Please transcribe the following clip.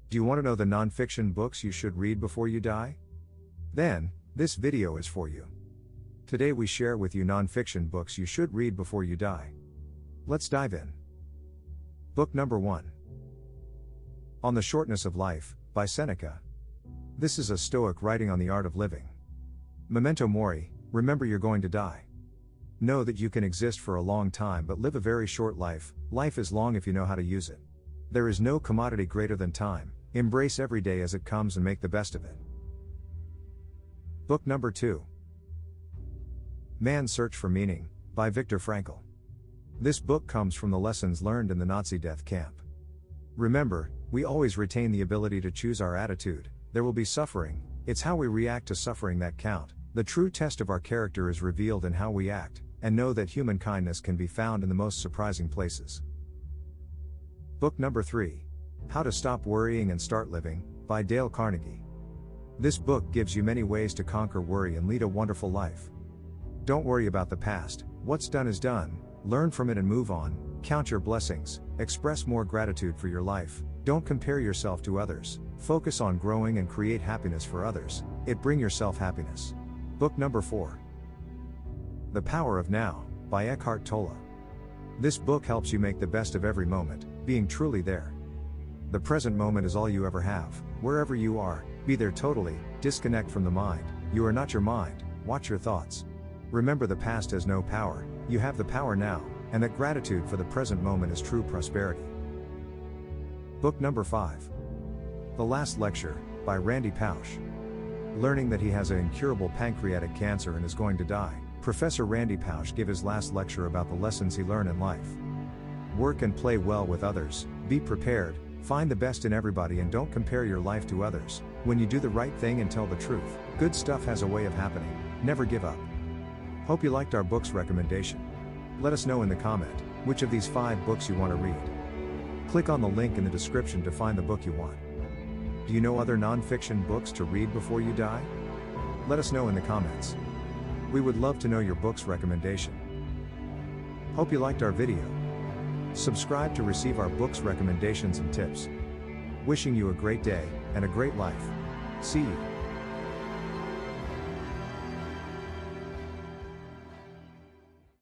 Do you want to know the nonfiction books you should read before you die? Then, this video is for you. Today we share with you nonfiction books you should read before you die. Let's dive in. Book number 1. On the Shortness of Life, by Seneca. This is a Stoic writing on the art of living. Memento mori, remember you're going to die. Know that you can exist for a long time but live a very short life. Life is long if you know how to use it. There is no commodity greater than time. Embrace every day as it comes and make the best of it. Book number 2. Man's Search for Meaning, by Viktor Frankl. This book comes from the lessons learned in the Nazi death camp. Remember, we always retain the ability to choose our attitude. There will be suffering, it's how we react to suffering that count. The true test of our character is revealed in how we act, and know that human kindness can be found in the most surprising places. Book number 3. How to Stop Worrying and Start Living, by Dale Carnegie. This book gives you many ways to conquer worry and lead a wonderful life. Don't worry about the past, what's done is done, learn from it and move on, count your blessings, express more gratitude for your life, don't compare yourself to others, focus on growing and create happiness for others, it bring yourself happiness. Book number 4. The Power of Now, by Eckhart Tolle. This book helps you make the best of every moment, being truly there. The present moment is all you ever have, wherever you are, be there totally, disconnect from the mind, you are not your mind, watch your thoughts. Remember the past has no power, you have the power now, and that gratitude for the present moment is true prosperity. Book number 5. The Last Lecture, by Randy Pausch. Learning that he has an incurable pancreatic cancer and is going to die, Professor Randy Pausch gave his last lecture about the lessons he learned in life. Work and play well with others, be prepared, find the best in everybody and don't compare your life to others. When you do the right thing and tell the truth, good stuff has a way of happening. Never give up. Hope you liked our book's recommendation. Let us know in the comment, which of these 5 books you want to read. Click on the link in the description to find the book you want. Do you know other non-fiction books to read before you die? Let us know in the comments. We would love to know your book's recommendation. Hope you liked our video. Subscribe to receive our book's recommendations and tips. Wishing you a great day, and a great life. See you.